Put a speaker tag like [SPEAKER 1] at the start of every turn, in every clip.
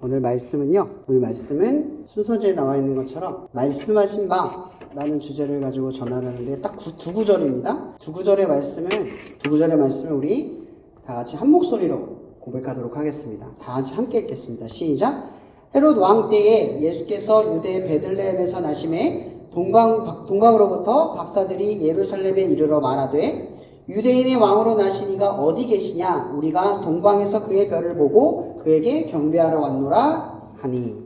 [SPEAKER 1] 오늘 말씀은 순서지에 나와 있는 것처럼 말씀하신 바라는 주제를 가지고 전하를 하는데 딱 두 구절입니다. 두 구절의 말씀을 우리 다 같이 한 목소리로 고백하도록 하겠습니다. 다 같이 함께 읽겠습니다. 시작. 헤롯 왕 때에 예수께서 유대 베들레헴에서 나심에 동방으로부터 박사들이 예루살렘에 이르러 말하되 유대인의 왕으로 나신 이가 어디 계시냐? 우리가 동방에서 그의 별을 보고 그에게 경배하러 왔노라 하니.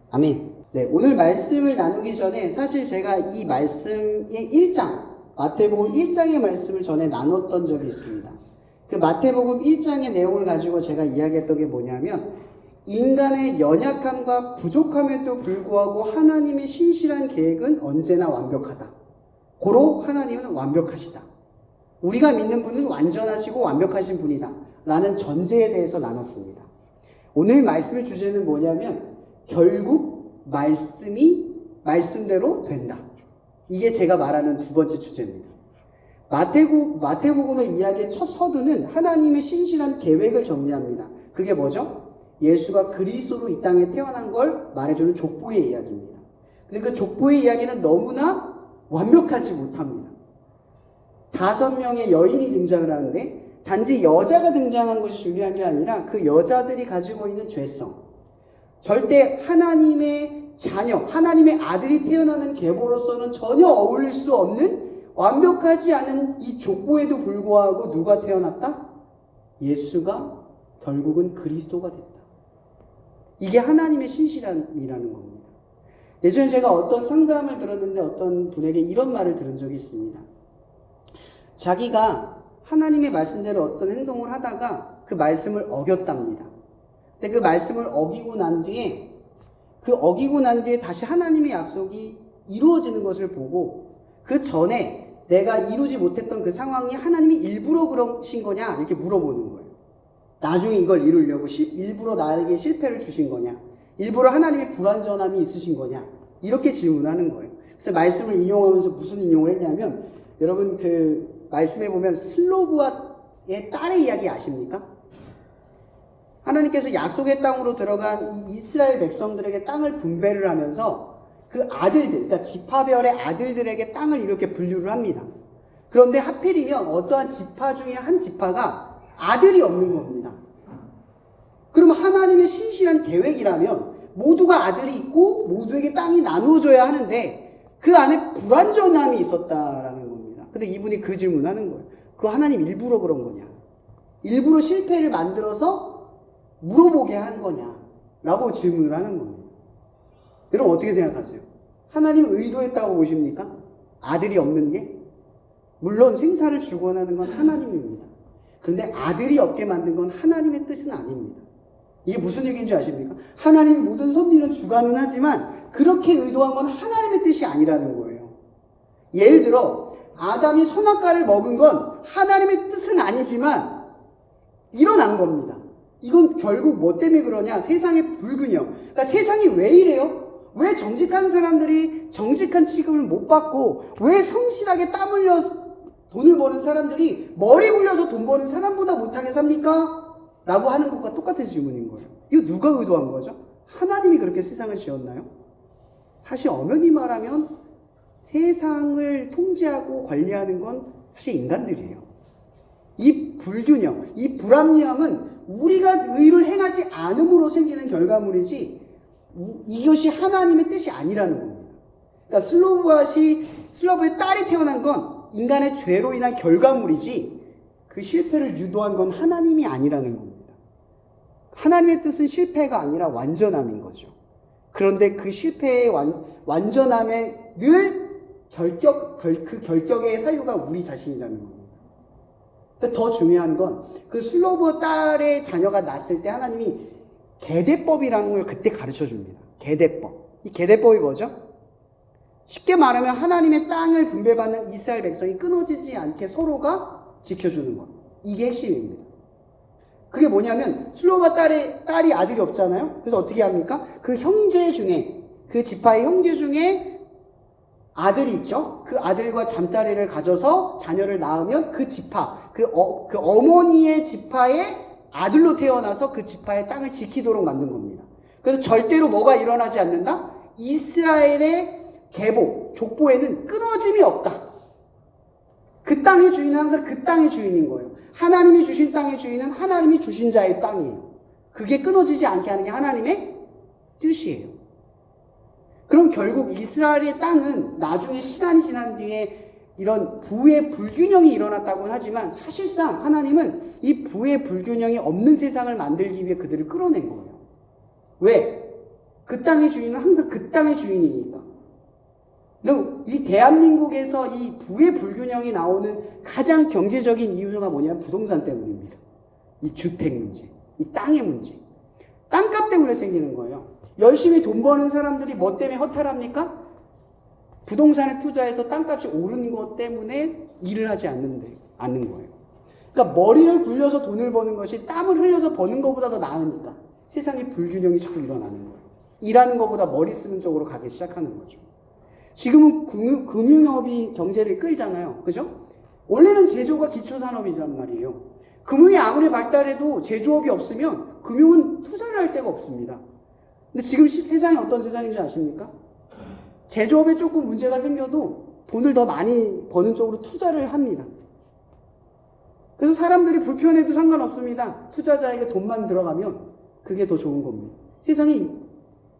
[SPEAKER 1] 아멘. 네, 오늘 말씀을 나누기 전에 사실 제가 이 말씀의 1장, 마태복음 1장의 말씀을 전에 나눴던 적이 있습니다. 그 마태복음 1장의 내용을 가지고 제가 이야기했던 게 뭐냐면 인간의 연약함과 부족함에도 불구하고 하나님의 신실한 계획은 언제나 완벽하다. 고로 하나님은 완벽하시다. 우리가 믿는 분은 완전하시고 완벽하신 분이다 라는 전제에 대해서 나눴습니다. 오늘 말씀의 주제는 뭐냐면 결국 말씀이 말씀대로 된다. 이게 제가 말하는 두 번째 주제입니다. 마태복음의 이야기의 첫 서두는 하나님의 신실한 계획을 정리합니다. 그게 뭐죠? 예수가 그리스도로 이 땅에 태어난 걸 말해주는 족보의 이야기입니다. 근데 그 족보의 이야기는 너무나 완벽하지 못합니다. 5명의 여인이 등장을 하는데 단지 여자가 등장한 것이 중요한 게 아니라 그 여자들이 가지고 있는 죄성, 절대 하나님의 자녀, 하나님의 아들이 태어나는 계보로서는 전혀 어울릴 수 없는 완벽하지 않은 이 족보에도 불구하고 누가 태어났다? 예수가 결국은 그리스도가 됐다. 이게 하나님의 신실함이라는 겁니다. 예전에 제가 어떤 상담을 들었는데 어떤 분에게 이런 말을 들은 적이 있습니다. 자기가 하나님의 말씀대로 어떤 행동을 하다가 그 말씀을 어겼답니다. 근데 그 말씀을 어기고 난 뒤에 다시 하나님의 약속이 이루어지는 것을 보고 그 전에 내가 이루지 못했던 그 상황이 하나님이 일부러 그러신 거냐 이렇게 물어보는 거예요. 나중에 이걸 이루려고 일부러 나에게 실패를 주신 거냐, 일부러 하나님의 불완전함이 있으신 거냐 이렇게 질문하는 거예요. 그래서 말씀을 인용하면서 무슨 인용을 했냐면 여러분 그 말씀에 보면 슬로브아의 딸의 이야기 아십니까? 하나님께서 약속의 땅으로 들어간 이 이스라엘 백성들에게 땅을 분배를 하면서 그 아들들, 그러니까 지파별의 아들들에게 땅을 이렇게 분류를 합니다. 그런데 하필이면 어떠한 지파 중에 한 지파가 아들이 없는 겁니다. 그러면 하나님의 신실한 계획이라면 모두가 아들이 있고 모두에게 땅이 나누어져야 하는데 그 안에 불완전함이 있었다라는 겁니다. 근데 이분이 그 질문하는 거예요. 그거 하나님 일부러 그런 거냐? 일부러 실패를 만들어서 물어보게 한 거냐? 라고 질문을 하는 겁니다. 여러분 어떻게 생각하세요? 하나님 의도했다고 보십니까? 아들이 없는 게? 물론 생사를 주관하는 건 하나님입니다. 그런데 아들이 없게 만든 건 하나님의 뜻은 아닙니다. 이게 무슨 얘기인지 아십니까? 하나님이 모든 섭리는 주관은 하지만 그렇게 의도한 건 하나님의 뜻이 아니라는 거예요. 예를 들어 아담이 선악과를 먹은 건 하나님의 뜻은 아니지만 일어난 겁니다. 이건 결국 뭐 때문에 그러냐? 세상의 불균형. 그러니까 세상이 왜 이래요? 왜 정직한 사람들이 정직한 취급을 못 받고 왜 성실하게 땀 흘려 돈을 버는 사람들이 머리 굴려서 돈 버는 사람보다 못하게 삽니까? 라고 하는 것과 똑같은 질문인 거예요. 이거 누가 의도한 거죠? 하나님이 그렇게 세상을 지었나요? 사실 엄연히 말하면 세상을 통제하고 관리하는 건 사실 인간들이에요. 이 불균형, 이 불합리함은 우리가 의를 행하지 않음으로 생기는 결과물이지 이것이 하나님의 뜻이 아니라는 겁니다. 그러니까 슬로브의 딸이 태어난 건 인간의 죄로 인한 결과물이지 그 실패를 유도한 건 하나님이 아니라는 겁니다. 하나님의 뜻은 실패가 아니라 완전함인 거죠. 그런데 그 실패의 완전함에 늘 그 결격의 사유가 우리 자신이라는 겁니다. 더 중요한 건 그 슬로브 딸의 자녀가 낳았을 때 하나님이 계대법이라는 걸 그때 가르쳐 줍니다. 계대법. 이 계대법이 뭐죠? 쉽게 말하면 하나님의 땅을 분배받는 이스라엘 백성이 끊어지지 않게 서로가 지켜주는 것. 이게 핵심입니다. 그게 뭐냐면 슬로브 딸이 아들이 없잖아요. 그래서 어떻게 합니까? 그 형제 중에 그 지파의 형제 중에 아들이 있죠. 그 아들과 잠자리를 가져서 자녀를 낳으면 그 지파, 그 어머니의 지파의 아들로 태어나서 그 지파의 땅을 지키도록 만든 겁니다. 그래서 절대로 뭐가 일어나지 않는다? 이스라엘의 계보, 족보에는 끊어짐이 없다. 그 땅의 주인은 항상 그 땅의 주인인 거예요. 하나님이 주신 땅의 주인은 하나님이 주신 자의 땅이에요. 그게 끊어지지 않게 하는 게 하나님의 뜻이에요. 그럼 결국 이스라엘의 땅은 나중에 시간이 지난 뒤에 이런 부의 불균형이 일어났다고 하지만 사실상 하나님은 이 부의 불균형이 없는 세상을 만들기 위해 그들을 끌어낸 거예요. 왜? 그 땅의 주인은 항상 그 땅의 주인이니까. 그리고 이 대한민국에서 이 부의 불균형이 나오는 가장 경제적인 이유가 뭐냐면 부동산 때문입니다. 이 주택 문제, 이 땅의 문제. 땅값 때문에 생기는 거예요. 열심히 돈 버는 사람들이 뭐 때문에 허탈합니까? 부동산에 투자해서 땅값이 오른 것 때문에 일을 하지 않는 거예요. 그러니까 머리를 굴려서 돈을 버는 것이 땀을 흘려서 버는 것보다 더 나으니까 세상에 불균형이 자꾸 일어나는 거예요. 일하는 것보다 머리 쓰는 쪽으로 가기 시작하는 거죠. 지금은 금융업이 경제를 끌잖아요. 그죠? 원래는 제조가 기초산업이란 말이에요. 금융이 아무리 발달해도 제조업이 없으면 금융은 투자를 할 데가 없습니다. 근데 지금 세상이 어떤 세상인지 아십니까? 제조업에 조금 문제가 생겨도 돈을 더 많이 버는 쪽으로 투자를 합니다. 그래서 사람들이 불편해도 상관없습니다. 투자자에게 돈만 들어가면 그게 더 좋은 겁니다. 세상에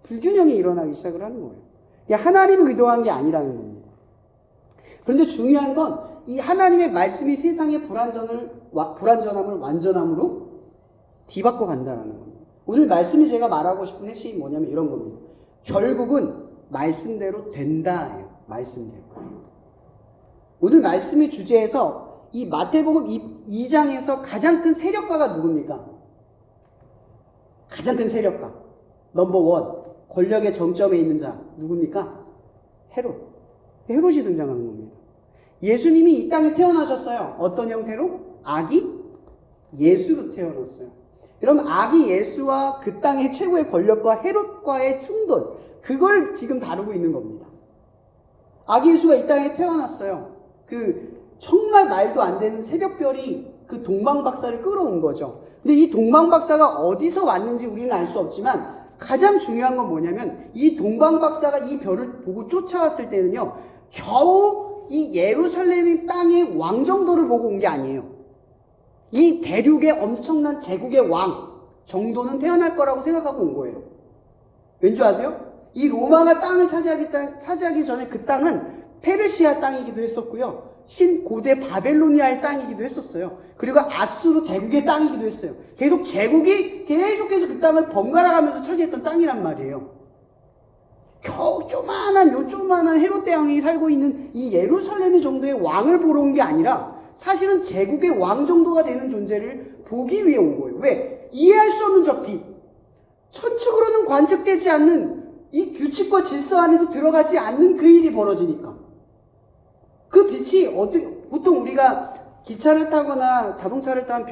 [SPEAKER 1] 불균형이 일어나기 시작을 하는 거예요. 하나님이 의도한 게 아니라는 겁니다. 그런데 중요한 건 이 하나님의 말씀이 세상의 불완전함을 완전함으로 뒤바꿔 간다는 겁니다. 오늘 말씀이 제가 말하고 싶은 핵심이 뭐냐면 이런 겁니다. 결국은 말씀대로 된다예요. 말씀대로. 오늘 말씀의 주제에서 이 마태복음 2장에서 가장 큰 세력가가 누굽니까? 가장 큰 세력가. 넘버 원. 권력의 정점에 있는 자. 누굽니까? 헤롯. 헤롯이 등장하는 겁니다. 예수님이 이 땅에 태어나셨어요. 어떤 형태로? 아기 예수로 태어났어요. 그럼 아기 예수와 그 땅의 최고의 권력과 헤롯과의 충돌. 그걸 지금 다루고 있는 겁니다. 아기 예수가 이 땅에 태어났어요. 정말 말도 안 되는 새벽별이 그 동방박사를 끌어온 거죠. 근데 이 동방박사가 어디서 왔는지 우리는 알 수 없지만 가장 중요한 건 뭐냐면 이 동방박사가 이 별을 보고 쫓아왔을 때는요. 겨우 이 예루살렘 땅의 왕 정도를 보고 온 게 아니에요. 이 대륙의 엄청난 제국의 왕 정도는 태어날 거라고 생각하고 온 거예요. 왠지 아세요? 이 로마가 땅을 차지하기 전에 그 땅은 페르시아 땅이기도 했었고요. 신고대 바벨로니아의 땅이기도 했었어요. 그리고 아수르 대국의 땅이기도 했어요. 계속 제국이 계속해서 그 땅을 번갈아 가면서 차지했던 땅이란 말이에요. 겨우 조그만한 헤롯 대왕이 살고 있는 이 예루살렘 정도의 왕을 보러 온 게 아니라 사실은 제국의 왕 정도가 되는 존재를 보기 위해 온 거예요. 왜? 이해할 수 없는 저 빛. 천축으로는 관측되지 않는 이 규칙과 질서 안에서 들어가지 않는 그 일이 벌어지니까. 그 빛이 보통 우리가 기차를 타거나 자동차를 타면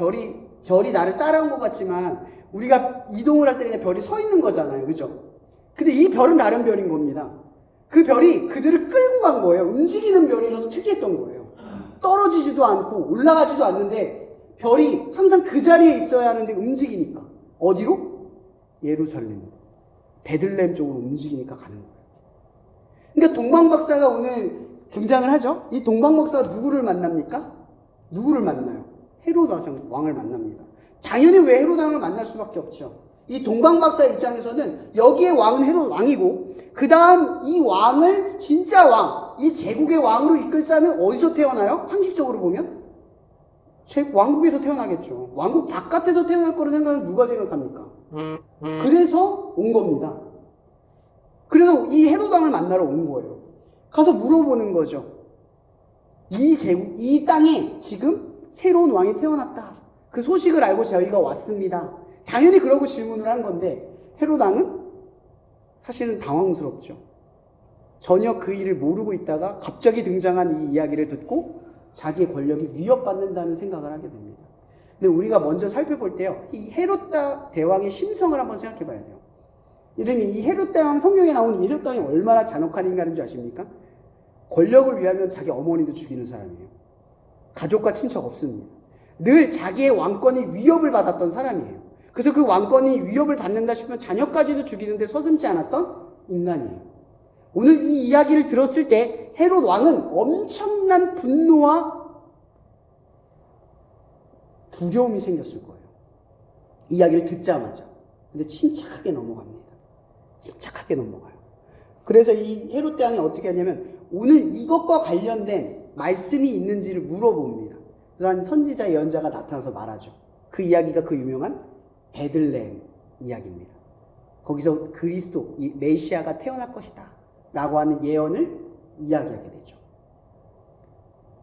[SPEAKER 1] 별이 나를 따라온 것 같지만 우리가 이동을 할 때 그냥 별이 서 있는 거잖아요. 그죠? 근데 이 별은 다른 별인 겁니다. 그 별이 그들을 끌고 간 거예요. 움직이는 별이라서 특이했던 거예요. 떨어지지도 않고 올라가지도 않는데 별이 항상 그 자리에 있어야 하는데 움직이니까. 어디로? 예루살렘. 베들레헴 쪽으로 움직이니까 가는 거예요. 그러니까 동방박사가 오늘 등장을 하죠. 이 동방박사가 누구를 만납니까? 누구를 만나요? 헤롯 왕을 만납니다. 당연히 왜 헤롯 왕을 만날 수밖에 없죠. 이 동방박사 입장에서는 여기에 왕은 헤롯 왕이고 그 다음 이 왕을 진짜 왕, 이 제국의 왕으로 이끌 자는 어디서 태어나요? 상식적으로 보면 왕국에서 태어나겠죠. 왕국 바깥에서 태어날 거로 생각하면 누가 생각합니까? 그래서 온 겁니다. 그래서 이 헤롯 왕을 만나러 온 거예요. 가서 물어보는 거죠. 이 땅에 지금 새로운 왕이 태어났다. 그 소식을 알고 저희가 왔습니다. 당연히 그러고 질문을 한 건데 헤롯 왕은 사실은 당황스럽죠. 전혀 그 일을 모르고 있다가 갑자기 등장한 이 이야기를 듣고 자기의 권력이 위협받는다는 생각을 하게 됩니다. 근데 우리가 먼저 살펴볼 때요. 이 헤롯 대왕의 심성을 한번 생각해 봐야 돼요. 이름이 이 헤롯 대왕 성경에 나오는 이 헤롯 대왕이 얼마나 잔혹한 인간인 줄 아십니까? 권력을 위하면 자기 어머니도 죽이는 사람이에요. 가족과 친척 없습니다. 늘 자기의 왕권이 위협을 받았던 사람이에요. 그래서 그 왕권이 위협을 받는다 싶으면 자녀까지도 죽이는데 서슴지 않았던 인간이에요. 오늘 이 이야기를 들었을 때 헤롯 왕은 엄청난 분노와 두려움이 생겼을 거예요. 이야기를 듣자마자. 근데 침착하게 넘어갑니다. 침착하게 넘어가요. 그래서 이 헤롯 대왕이 어떻게 하냐면 오늘 이것과 관련된 말씀이 있는지를 물어봅니다. 그래서 한 선지자 예언자가 나타나서 말하죠. 그 이야기가 그 유명한 베들레헴 이야기입니다. 거기서 그리스도, 이 메시아가 태어날 것이다 라고 하는 예언을 이야기하게 되죠.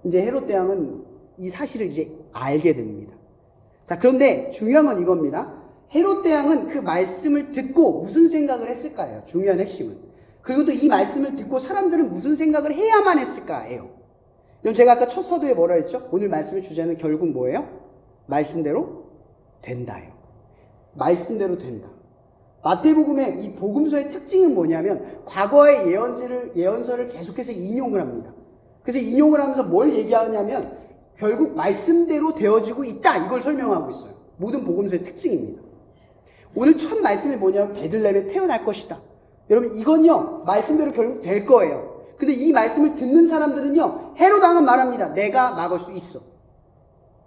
[SPEAKER 1] 이제 헤롯 대왕은 이 사실을 이제 알게 됩니다. 자, 그런데 중요한 건 이겁니다. 헤롯 대왕은 그 말씀을 듣고 무슨 생각을 했을까요? 중요한 핵심은. 그리고 또 이 말씀을 듣고 사람들은 무슨 생각을 해야만 했을까예요. 그럼 제가 아까 첫 서두에 뭐라 했죠? 오늘 말씀의 주제는 결국 뭐예요? 말씀대로 된다예요. 말씀대로 된다. 마태복음의 이 복음서의 특징은 뭐냐면 과거의 예언서를 계속해서 인용을 합니다. 그래서 인용을 하면서 뭘 얘기하냐면 결국 말씀대로 되어지고 있다, 이걸 설명하고 있어요. 모든 복음서의 특징입니다. 오늘 첫 말씀이 뭐냐면 베들레헴에 태어날 것이다. 여러분 이건요 말씀대로 결국 될 거예요. 근데 이 말씀을 듣는 사람들은요 헤롯 왕은 말합니다. 내가 막을 수 있어.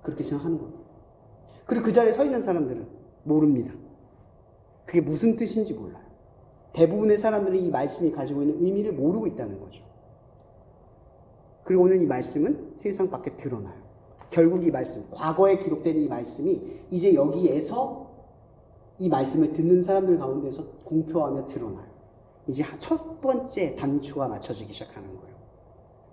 [SPEAKER 1] 그렇게 생각하는 겁니다. 그리고 그 자리에 서 있는 사람들은 모릅니다. 그게 무슨 뜻인지 몰라요. 대부분의 사람들은 이 말씀이 가지고 있는 의미를 모르고 있다는 거죠. 그리고 오늘 이 말씀은 세상 밖에 드러나요. 결국 이 말씀, 과거에 기록된 이 말씀이 이제 여기에서 이 말씀을 듣는 사람들 가운데서 공표하며 드러나요. 이제 첫 번째 단추가 맞춰지기 시작하는 거예요.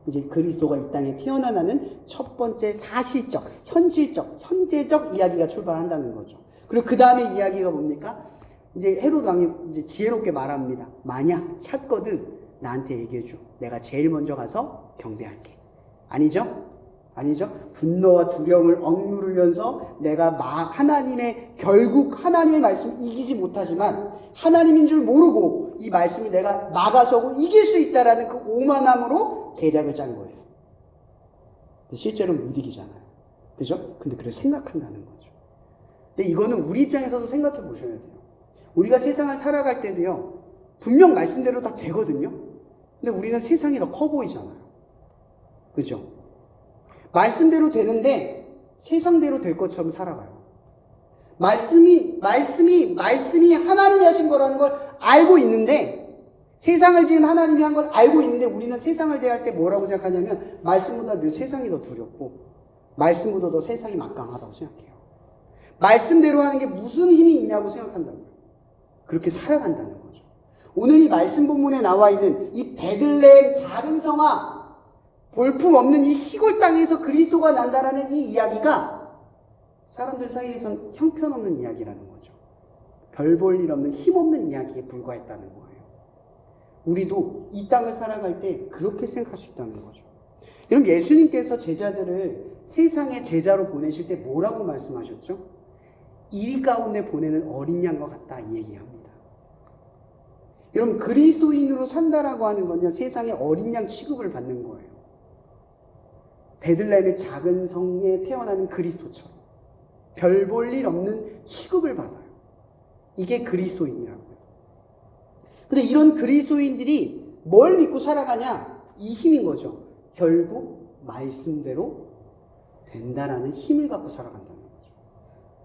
[SPEAKER 1] 이제 그리스도가 이 땅에 태어나는 첫 번째 사실적, 현실적, 현재적 이야기가 출발한다는 거죠. 그리고 그 다음에 이야기가 뭡니까? 이제 헤롯 왕이 이제 지혜롭게 말합니다. 만약 찾거든 나한테 얘기해줘. 내가 제일 먼저 가서 경배할게. 아니죠? 아니죠? 분노와 두려움을 억누르면서 내가 결국 하나님의 말씀을 이기지 못하지만 하나님인 줄 모르고 이 말씀을 내가 막아서고 이길 수 있다라는 그 오만함으로 계략을 짠 거예요. 실제로는 못 이기잖아요. 그죠? 근데 그걸 생각한다는 거죠. 근데 이거는 우리 입장에서도 생각해 보셔야 돼요. 우리가 세상을 살아갈 때도요, 분명 말씀대로 다 되거든요. 근데 우리는 세상이 더 커 보이잖아요. 그죠? 말씀대로 되는데 세상대로 될 것처럼 살아가요. 말씀이 하나님이 하신 거라는 걸 알고 있는데, 세상을 지은 하나님이 한 걸 알고 있는데 우리는 세상을 대할 때 뭐라고 생각하냐면 말씀보다 늘 세상이 더 두렵고 말씀보다 더 세상이 막강하다고 생각해요. 말씀대로 하는 게 무슨 힘이 있냐고 생각한다고요. 그렇게 살아간다는 거죠. 오늘 이 말씀 본문에 나와 있는 이 베들레헴 작은 성아, 볼품 없는 이 시골 땅에서 그리스도가 난다라는 이 이야기가 사람들 사이에선 형편없는 이야기라는 거죠. 별 볼 일 없는 힘없는 이야기에 불과했다는 거예요. 우리도 이 땅을 살아갈 때 그렇게 생각할 수 있다는 거죠. 여러분, 예수님께서 제자들을 세상의 제자로 보내실 때 뭐라고 말씀하셨죠? 일 가운데 보내는 어린 양과 같다, 이 얘기합니다. 여러분, 그리스도인으로 산다라고 하는 건요, 세상의 어린 양 취급을 받는 거예요. 베들레헴의 작은 성에 태어나는 그리스도처럼 별 볼 일 없는 취급을 받아요. 이게 그리스도인이라고요. 근데 이런 그리스도인들이 뭘 믿고 살아가냐? 이 힘인 거죠. 결국 말씀대로 된다라는 힘을 갖고 살아간다는 거죠.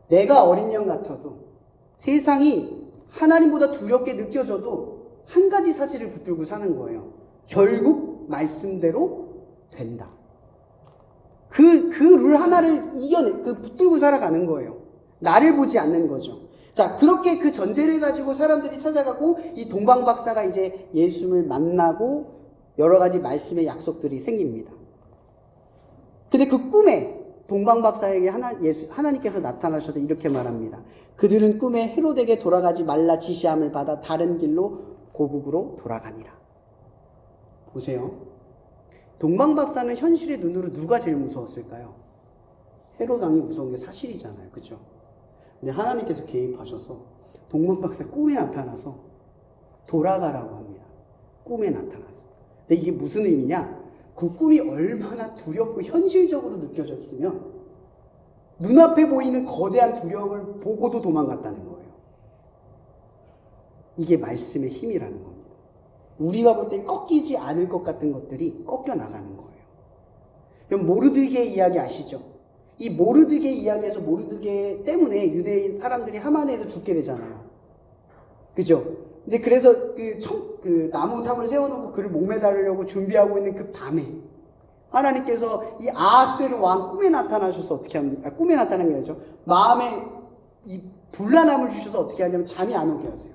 [SPEAKER 1] 내가 어린 양 같아도 세상이 하나님보다 두렵게 느껴져도 한 가지 사실을 붙들고 사는 거예요. 결국 말씀대로 된다. 그 룰 하나를 붙들고 살아가는 거예요. 나를 보지 않는 거죠. 자, 그렇게 그 전제를 가지고 사람들이 찾아가고 이 동방 박사가 이제 예수를 만나고 여러 가지 말씀의 약속들이 생깁니다. 근데 그 꿈에 동방 박사에게 하나님께서 나타나셔서 이렇게 말합니다. 그들은 꿈에 헤롯에게 돌아가지 말라 지시함을 받아 다른 길로 고국으로 돌아가니라. 보세요. 동방 박사는 현실의 눈으로 누가 제일 무서웠을까요? 헤롯 왕이 무서운 게 사실이잖아요. 그죠? 근데 하나님께서 개입하셔서 동방 박사 꿈에 나타나서 돌아가라고 합니다. 꿈에 나타나서. 근데 이게 무슨 의미냐? 그 꿈이 얼마나 두렵고 현실적으로 느껴졌으면 눈앞에 보이는 거대한 두려움을 보고도 도망갔다는 거예요. 이게 말씀의 힘이라는 겁니다. 우리가 볼 땐 꺾이지 않을 것 같은 것들이 꺾여 나가는 거예요. 그럼 모르드게 이야기 아시죠? 이 모르드게 이야기에서 모르드게 때문에 유대인 사람들이 하만에서 죽게 되잖아요. 그죠? 근데 그래서 그 나무탑을 세워놓고 그를 목매달으려고 준비하고 있는 그 밤에 하나님께서 이 아하스웨르 왕 꿈에 나타나셔서 어떻게 합니까? 꿈에 나타난 게 아니죠. 마음에 이 불난함을 주셔서 어떻게 하냐면 잠이 안 오게 하세요.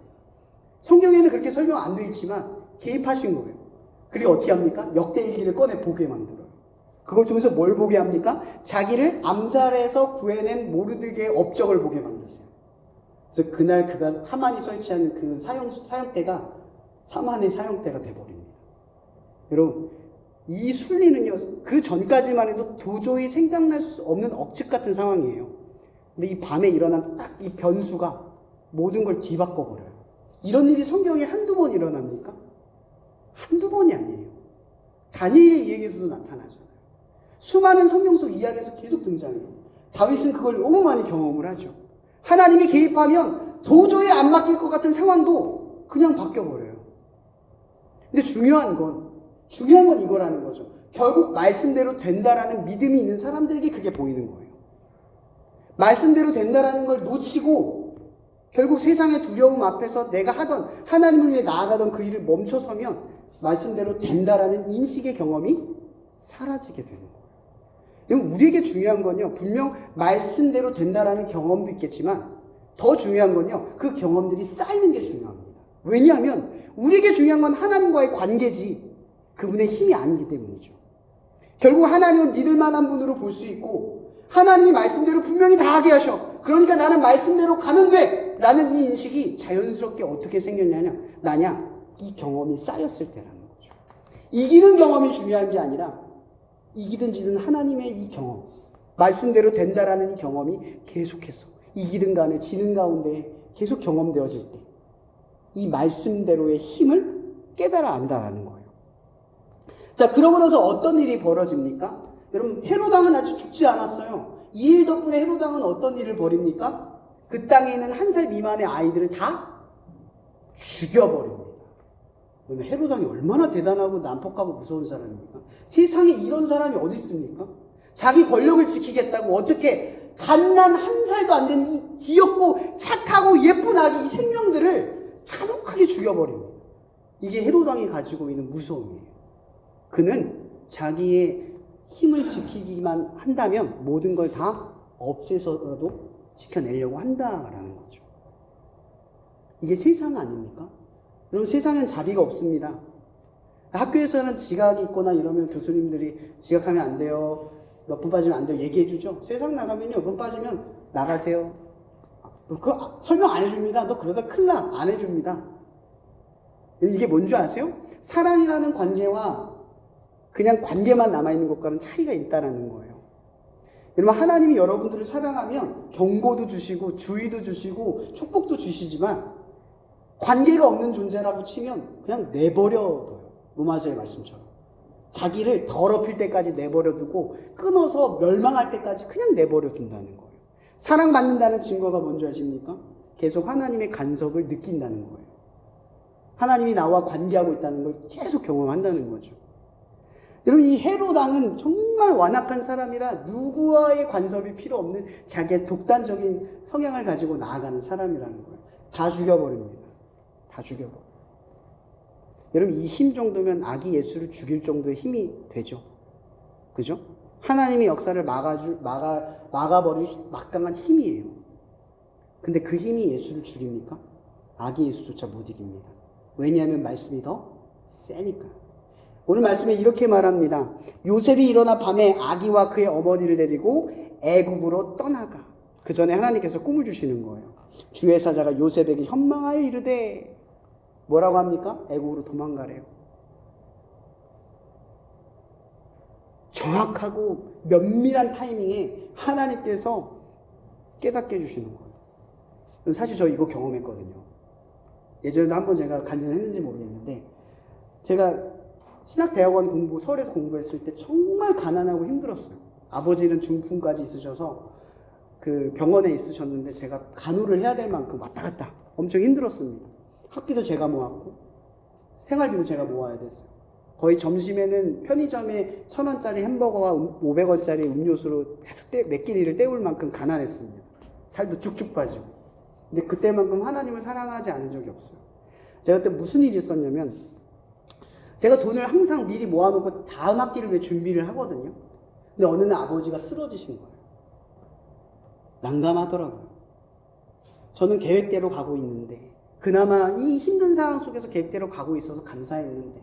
[SPEAKER 1] 성경에는 그렇게 설명 안 되어 있지만 개입하신 거예요. 그리고 어떻게 합니까? 역대일기를 꺼내 보게 만들어요. 그걸 통해서 뭘 보게 합니까? 자기를 암살해서 구해낸 모르드게의 업적을 보게 만드세요. 그래서 그날 그가 하만이 설치한 그 사형대가 하만의 사형대가 돼버립니다. 여러분, 이 순리는요, 그 전까지만 해도 도저히 생각날 수 없는 억측 같은 상황이에요. 근데 이 밤에 일어난 딱 이 변수가 모든 걸 뒤바꿔버려요. 이런 일이 성경에 한두 번 일어납니까? 한두 번이 아니에요. 다니엘의 이야기에서도 나타나잖아요. 수많은 성경 속 이야기에서 계속 등장해요. 다윗은 그걸 너무 많이 경험을 하죠. 하나님이 개입하면 도저히 안 맡길 것 같은 상황도 그냥 바뀌어버려요. 근데 중요한 건 이거라는 거죠. 결국 말씀대로 된다라는 믿음이 있는 사람들에게 그게 보이는 거예요. 말씀대로 된다라는 걸 놓치고 결국 세상의 두려움 앞에서 내가 하던 하나님을 위해 나아가던 그 일을 멈춰서면 말씀대로 된다라는 인식의 경험이 사라지게 되는 거예요. 그럼 우리에게 중요한 건요, 분명 말씀대로 된다라는 경험도 있겠지만 더 중요한 건요, 그 경험들이 쌓이는 게 중요합니다. 왜냐하면 우리에게 중요한 건 하나님과의 관계지 그분의 힘이 아니기 때문이죠. 결국 하나님을 믿을 만한 분으로 볼 수 있고 하나님이 말씀대로 분명히 다 하게 하셔. 그러니까 나는 말씀대로 가면 돼! 라는 이 인식이 자연스럽게 어떻게 나냐? 이 경험이 쌓였을 때라는 거죠. 이기는 경험이 중요한 게 아니라 이기든 지든 하나님의 이 경험, 말씀대로 된다라는 경험이 계속해서 이기든 간에 지는 가운데 계속 경험되어질 때 이 말씀대로의 힘을 깨달아 안다라는 거예요. 자, 그러고 나서 어떤 일이 벌어집니까? 여러분, 헤롯 왕은 아직 죽지 않았어요. 이 일 덕분에 헤롯 왕은 어떤 일을 벌입니까? 그 땅에 있는 1살 미만의 아이들을 다 죽여버립니다. 헤롯 왕이 얼마나 대단하고 난폭하고 무서운 사람입니까? 세상에 이런 사람이 어디 있습니까? 자기 권력을 지키겠다고 어떻게 갓난 1살도 안 되는 이 귀엽고 착하고 예쁜 아기 이 생명들을 잔혹하게 죽여버립니다. 이게 헤롯 왕이 가지고 있는 무서움이에요. 그는 자기의 힘을 지키기만 한다면 모든 걸 다 없애서라도 지켜내려고 한다라는 거죠. 이게 세상 아닙니까? 여러분, 세상엔 자비가 없습니다. 학교에서는 지각이 있거나 이러면 교수님들이 지각하면 안 돼요. 몇 분 빠지면 안 돼요. 얘기해 주죠. 세상 나가면요, 몇 분 빠지면 나가세요. 그거 설명 안 해줍니다. 너 그러다 큰일 나. 안 해줍니다. 이게 뭔지 아세요? 사랑이라는 관계와 그냥 관계만 남아있는 것과는 차이가 있다는 거예요. 여러분, 하나님이 여러분들을 사랑하면 경고도 주시고 주의도 주시고 축복도 주시지만 관계가 없는 존재라고 치면 그냥 내버려둬요. 로마서의 말씀처럼. 자기를 더럽힐 때까지 내버려두고 끊어서 멸망할 때까지 그냥 내버려둔다는 거예요. 사랑받는다는 증거가 뭔지 아십니까? 계속 하나님의 간섭을 느낀다는 거예요. 하나님이 나와 관계하고 있다는 걸 계속 경험한다는 거죠. 여러분, 이 헤롯 왕은 정말 완악한 사람이라 누구와의 간섭이 필요 없는 자기의 독단적인 성향을 가지고 나아가는 사람이라는 거예요. 다 죽여버립니다. 다 죽여버려요. 여러분, 이 힘 정도면 아기 예수를 죽일 정도의 힘이 되죠. 그죠? 하나님의 역사를 막아버릴 막강한 힘이에요. 근데 그 힘이 예수를 죽입니까? 아기 예수조차 못 이깁니다. 왜냐하면 말씀이 더 세니까요. 오늘 말씀에 이렇게 말합니다. 요셉이 일어나 밤에 아기와 그의 어머니를 데리고 애굽으로 떠나가. 그 전에 하나님께서 꿈을 주시는 거예요. 주의 사자가 요셉에게 현망하여 이르되, 뭐라고 합니까? 애굽으로 도망가래요. 정확하고 면밀한 타이밍에 하나님께서 깨닫게 해주시는 거예요. 사실 저 이거 경험했거든요. 예전에도 한번 제가 간증했는지 모르겠는데, 제가 신학대학원 서울에서 공부했을 때 정말 가난하고 힘들었어요. 아버지는 중풍까지 있으셔서 그 병원에 있으셨는데 제가 간호를 해야 될 만큼 왔다 갔다 엄청 힘들었습니다. 학비도 제가 모았고 생활비도 제가 모아야 됐어요. 거의 점심에는 편의점에 1,000원짜리 햄버거와 500원짜리 음료수로 몇 끼니를 때울 만큼 가난했습니다. 살도 쭉쭉 빠지고. 근데 그때만큼 하나님을 사랑하지 않은 적이 없어요. 제가 그때 무슨 일이 있었냐면 제가 돈을 항상 미리 모아놓고 다음 학기를 위해 준비를 하거든요. 근데 어느 날 아버지가 쓰러지신 거예요. 난감하더라고요. 저는 계획대로 가고 있는데 그나마 이 힘든 상황 속에서 계획대로 가고 있어서 감사했는데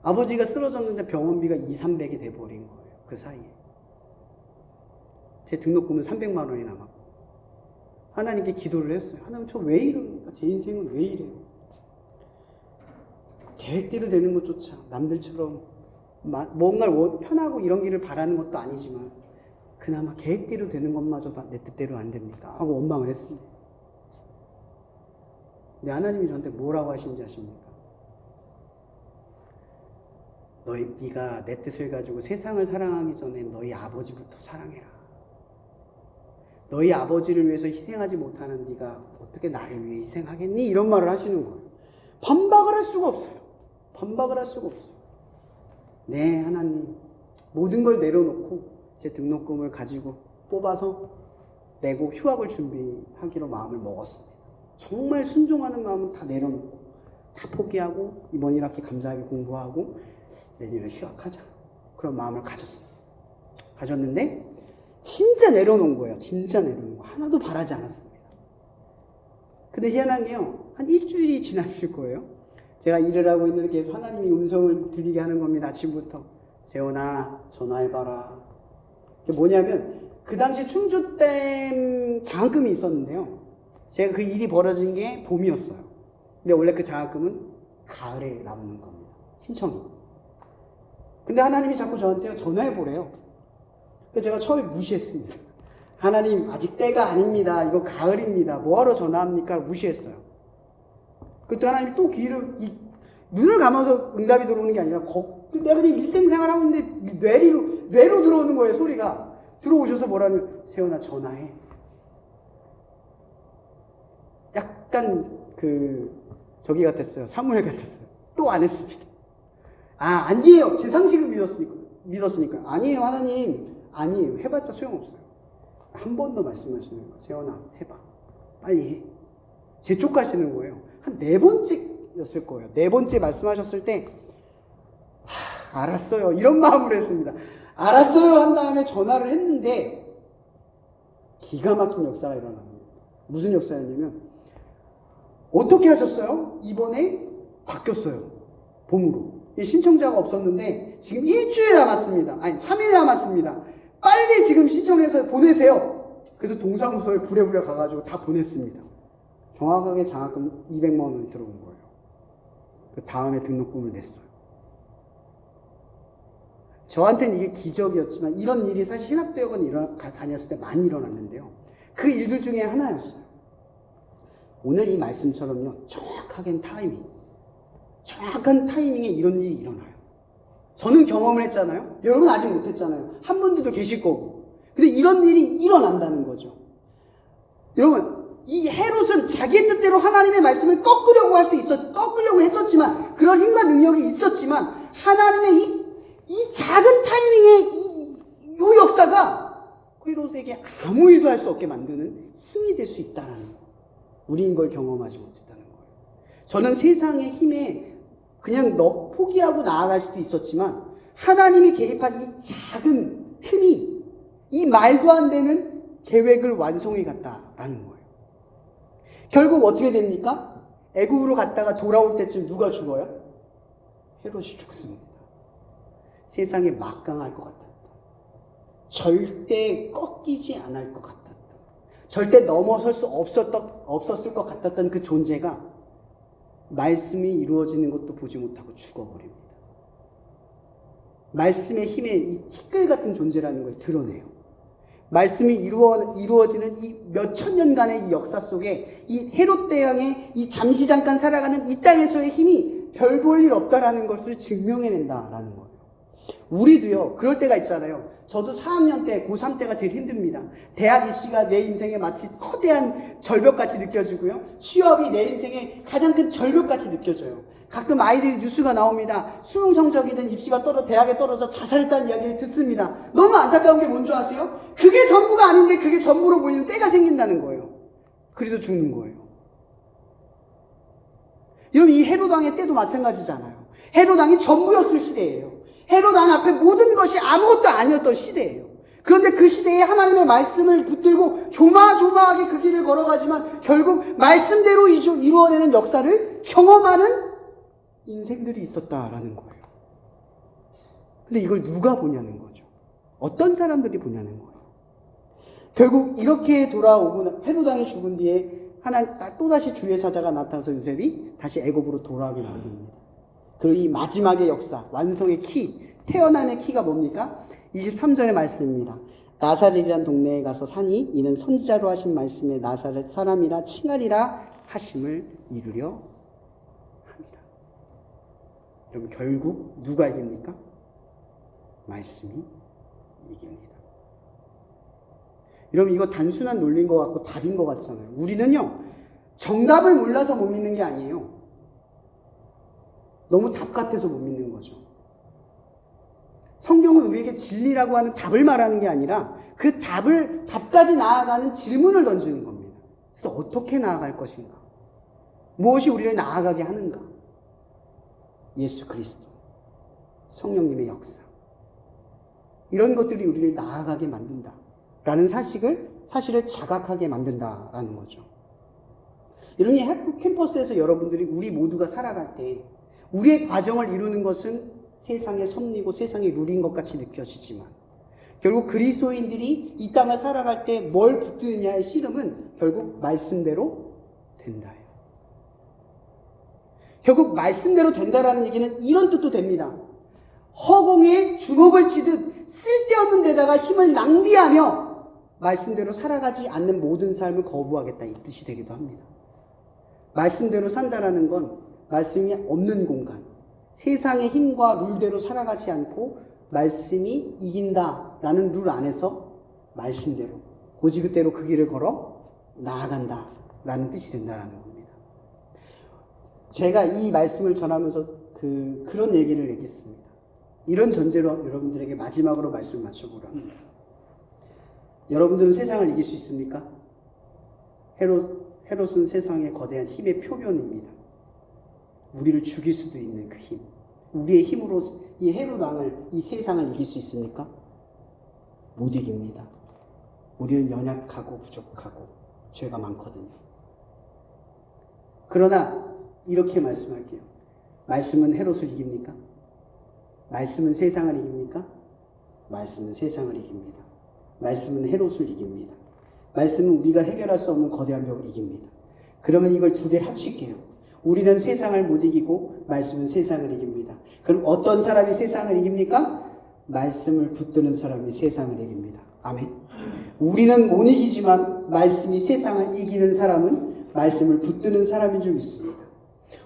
[SPEAKER 1] 아버지가 쓰러졌는데 병원비가 200~300이 돼버린 거예요. 그 사이에 제 등록금은 300만 원이 남았고 하나님께 기도를 했어요. 하나님 저 왜 이럽니까? 제 인생은 왜 이래요? 계획대로 되는 것조차 남들처럼 뭔가를 편하고 이런 길을 바라는 것도 아니지만 그나마 계획대로 되는 것마저도 내 뜻대로 안 됩니까? 하고 원망을 했습니다. 근데 하나님이 저한테 뭐라고 하신지 아십니까? 네가 내 뜻을 가지고 세상을 사랑하기 전에 너희 아버지부터 사랑해라. 너희 아버지를 위해서 희생하지 못하는 네가 어떻게 나를 위해 희생하겠니? 이런 말을 하시는 거예요. 반박을 할 수가 없어요. 반박을 할 수가 없어요. 네, 하나님. 모든 걸 내려놓고 제 등록금을 가지고 뽑아서 내고 휴학을 준비하기로 마음을 먹었습니다. 정말 순종하는 마음을 다 내려놓고 다 포기하고 이번 1학기 감사하게 공부하고 내년에 휴학하자. 그런 마음을 가졌는데 진짜 내려놓은 거예요. 진짜 내려놓은 거. 하나도 바라지 않았습니다. 근데 희한한 게요. 한 일주일이 지났을 거예요. 제가 일을 하고 있는데 계속 하나님이 음성을 들리게 하는 겁니다. 아침부터. 세훈아 전화해봐라. 그게 뭐냐면 그 당시 충주댐 장학금이 있었는데요. 제가 그 일이 벌어진 게 봄이었어요. 근데 원래 그 장학금은 가을에 나오는 겁니다. 신청이. 근데 하나님이 자꾸 저한테 전화해보래요. 그래서 제가 처음에 무시했습니다. 하나님 아직 때가 아닙니다. 이거 가을입니다. 뭐하러 전화합니까? 무시했어요. 그때 하나님이 또 눈을 감아서 응답이 들어오는 게 아니라 내가 그냥 일생생활 하고 있는데 뇌로 들어오는 거예요. 소리가. 들어오셔서 뭐라니 세훈아 전화해. 약간 저기 같았어요. 사무엘 같았어요. 또 안 했습니다. 아니에요. 제 상식을 믿었으니까. 아니에요 하나님. 아니에요. 해봤자 소용없어요. 한 번 더 말씀하시는 거예요. 세훈아 해봐. 빨리 해. 재촉하시는 거예요. 한 4번째였을 거예요. 4번째 말씀하셨을 때 알았어요. 이런 마음으로 했습니다. 알았어요 한 다음에 전화를 했는데 기가 막힌 역사가 일어나는 거예요. 무슨 역사였냐면 어떻게 하셨어요? 이번에 바뀌었어요. 봄으로. 신청자가 없었는데 지금 일주일 남았습니다. 아니 3일 남았습니다. 빨리 지금 신청해서 보내세요. 그래서 동사무소에 부랴부랴 가가지고 다 보냈습니다. 정확하게 장학금 200만 원이 들어온 거예요. 그 다음에 등록금을 냈어요. 저한테는 이게 기적이었지만 이런 일이 사실 신학대학원 다녔을 때 많이 일어났는데요. 그 일들 중에 하나였어요. 오늘 이 말씀처럼요. 정확한 타이밍에 이런 일이 일어나요. 저는 경험을 했잖아요. 여러분 아직 못했잖아요. 한 분들도 계실 거고. 근데 이런 일이 일어난다는 거죠. 여러분 이 헤롯은 자기의 뜻대로 하나님의 말씀을 꺾으려고 했었지만 그런 힘과 능력이 있었지만 하나님의 이 작은 타이밍의 이 역사가 헤롯에게 아무 일도 할 수 없게 만드는 힘이 될 수 있다는 거. 우리는 걸 경험하지 못했다는 거예요. 저는 세상의 힘에 그냥 포기하고 나아갈 수도 있었지만 하나님이 개입한 이 작은 틈이 이 말도 안 되는 계획을 완성해 갔다라는 거예요. 결국 어떻게 됩니까? 애굽으로 갔다가 돌아올 때쯤 누가 죽어요? 헤롯이 죽습니다. 세상에 막강할 것 같았다. 절대 꺾이지 않을 것 같았다. 절대 넘어설 수 없었을 것 같았던 그 존재가 말씀이 이루어지는 것도 보지 못하고 죽어버립니다. 말씀의 힘에 이 티끌 같은 존재라는 걸 드러내요. 말씀이 이루어지는 이 몇천 년간의 이 역사 속에 이 헤롯 대왕의 이 잠시 잠깐 살아가는 이 땅에서의 힘이 별 볼 일 없다라는 것을 증명해낸다라는 거예요. 우리도요, 그럴 때가 있잖아요. 저도 4학년 때, 고3 때가 제일 힘듭니다. 대학 입시가 내 인생에 마치 거대한 절벽같이 느껴지고요. 취업이 내 인생의 가장 큰 절벽같이 느껴져요. 가끔 아이들이 뉴스가 나옵니다. 수능 성적이든 입시가 대학에 떨어져 자살했다는 이야기를 듣습니다. 너무 안타까운 게 뭔지 아세요? 그게 전부가 아닌데 그게 전부로 보이는 때가 생긴다는 거예요. 그래서 죽는 거예요. 여러분, 이 헤롯 왕의 때도 마찬가지잖아요. 헤롯 왕이 전부였을 시대예요. 헤롯 왕 앞에 모든 것이 아무것도 아니었던 시대예요. 그런데 그 시대에 하나님의 말씀을 붙들고 조마조마하게 그 길을 걸어가지만 결국 말씀대로 이루어내는 역사를 경험하는 인생들이 있었다라는 거예요. 근데 이걸 누가 보냐는 거죠. 어떤 사람들이 보냐는 거예요. 결국 이렇게 돌아오고 헤롯 왕이 죽은 뒤에 하나님 또다시 주의 사자가 나타나서 요셉이 다시 애굽으로 돌아오게 만듭니다. 그리고 이 마지막의 역사, 완성의 키, 태어남의 키가 뭡니까? 23절의 말씀입니다. 나사렛이란 동네에 가서 사니 이는 선지자로 하신 말씀에 나사렛 사람이라 칭하리라 하심을 이루려 합니다. 여러분, 결국 누가 이깁니까? 말씀이 이깁니다. 여러분, 이거 단순한 논리인 것 같고 답인 것 같잖아요. 우리는요, 정답을 몰라서 못 믿는 게 아니에요. 너무 답 같아서 못 믿는 거죠. 성경은 우리에게 진리라고 하는 답을 말하는 게 아니라 그 답까지 나아가는 질문을 던지는 겁니다. 그래서 어떻게 나아갈 것인가? 무엇이 우리를 나아가게 하는가? 예수 그리스도, 성령님의 역사. 이런 것들이 우리를 나아가게 만든다. 라는 사실을 자각하게 만든다라는 거죠. 이런 이 학교 캠퍼스에서 여러분들이 우리 모두가 살아갈 때 우리의 과정을 이루는 것은 세상의 섭리고 세상의 룰인 것 같이 느껴지지만 결국 그리스도인들이 이 땅을 살아갈 때 뭘 붙드느냐의 씨름은 결국 말씀대로 된다예요. 결국 말씀대로 된다라는 얘기는 이런 뜻도 됩니다. 허공에 주먹을 치듯 쓸데없는 데다가 힘을 낭비하며 말씀대로 살아가지 않는 모든 삶을 거부하겠다, 이 뜻이 되기도 합니다. 말씀대로 산다라는 건 말씀이 없는 공간, 세상의 힘과 룰대로 살아가지 않고 말씀이 이긴다라는 룰 안에서 말씀대로 고지그대로 그 길을 걸어 나아간다라는 뜻이 된다라는 겁니다. 제가 이 말씀을 전하면서 그런 얘기를 얘기했습니다. 이런 전제로 여러분들에게 마지막으로 말씀을 맞춰보라 합니다. 여러분들은 세상을 이길 수 있습니까? 헤롯은 세상의 거대한 힘의 표면입니다. 우리를 죽일 수도 있는 그 힘. 우리의 힘으로 이 헤롯 왕을, 이 세상을 이길 수 있습니까? 못 이깁니다. 우리는 연약하고 부족하고 죄가 많거든요. 그러나 이렇게 말씀할게요. 말씀은 헤롯을 이깁니까? 말씀은 세상을 이깁니까? 말씀은 세상을 이깁니다. 말씀은 헤롯을 이깁니다. 말씀은 우리가 해결할 수 없는 거대한 벽을 이깁니다. 그러면 이걸 두 개를 합칠게요. 우리는 세상을 못 이기고 말씀은 세상을 이깁니다. 그럼 어떤 사람이 세상을 이깁니까? 말씀을 붙드는 사람이 세상을 이깁니다. 아멘. 우리는 못 이기지만 말씀이 세상을 이기는 사람은 말씀을 붙드는 사람인 줄 믿습니다.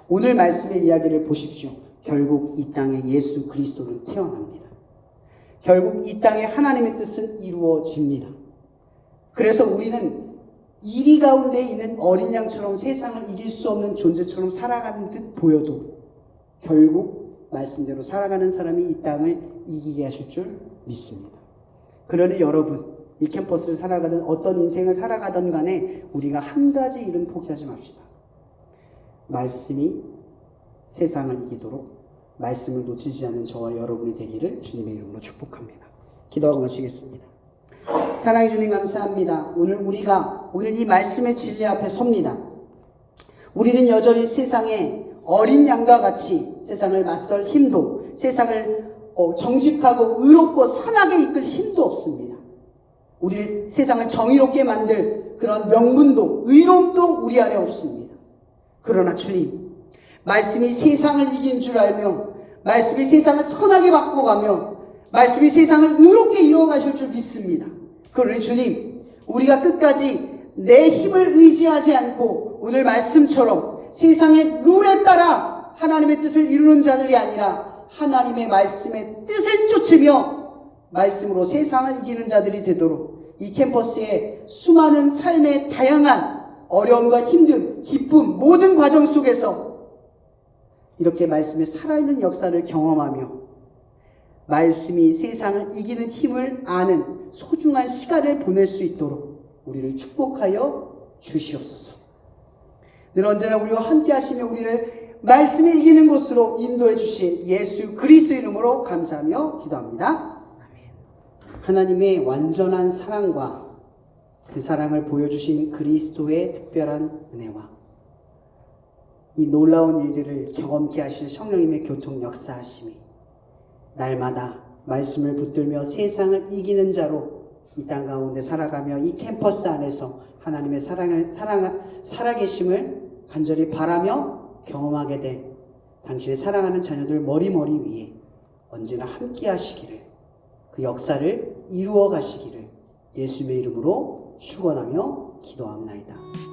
[SPEAKER 1] 오늘 말씀의 이야기를 보십시오. 결국 이 땅에 예수 그리스도는 태어납니다. 결국 이 땅에 하나님의 뜻은 이루어집니다. 그래서 우리는 이리 가운데 있는 어린 양처럼 세상을 이길 수 없는 존재처럼 살아가는 듯 보여도 결국 말씀대로 살아가는 사람이 이 땅을 이기게 하실 줄 믿습니다. 그러니 여러분, 이 캠퍼스를 살아가든 어떤 인생을 살아가든 간에 우리가 한 가지 일은 포기하지 맙시다. 말씀이 세상을 이기도록 말씀을 놓치지 않는 저와 여러분이 되기를 주님의 이름으로 축복합니다. 기도하고 마치겠습니다. 사랑해 주님 감사합니다. 오늘 이 말씀의 진리 앞에 섭니다. 우리는 여전히 세상에 어린 양과 같이 세상을 맞설 힘도, 세상을 정직하고 의롭고 선하게 이끌 힘도 없습니다. 우리 세상을 정의롭게 만들 그런 명분도 의로움도 우리 안에 없습니다. 그러나 주님, 말씀이 세상을 이긴 줄 알며 말씀이 세상을 선하게 바꿔가며 말씀이 세상을 의롭게 이루어가실 줄 믿습니다. 그러니 주님, 우리가 끝까지 내 힘을 의지하지 않고 오늘 말씀처럼 세상의 룰에 따라 하나님의 뜻을 이루는 자들이 아니라 하나님의 말씀의 뜻을 쫓으며 말씀으로 세상을 이기는 자들이 되도록 이 캠퍼스의 수많은 삶의 다양한 어려움과 힘듦, 기쁨, 모든 과정 속에서 이렇게 말씀의 살아있는 역사를 경험하며 말씀이 세상을 이기는 힘을 아는 소중한 시간을 보낼 수 있도록 우리를 축복하여 주시옵소서. 늘 언제나 우리와 함께 하시며 우리를 말씀이 이기는 곳으로 인도해 주신 예수 그리스도 이름으로 감사하며 기도합니다. 하나님의 완전한 사랑과 그 사랑을 보여주신 그리스도의 특별한 은혜와 이 놀라운 일들을 경험케 하실 성령님의 교통 역사하심이 날마다 말씀을 붙들며 세상을 이기는 자로 이 땅 가운데 살아가며 이 캠퍼스 안에서 하나님의 살아계심을 간절히 바라며 경험하게 될 당신의 사랑하는 자녀들 머리머리 위에 언제나 함께 하시기를 그 역사를 이루어 가시기를 예수님의 이름으로 축원하며 기도합나이다.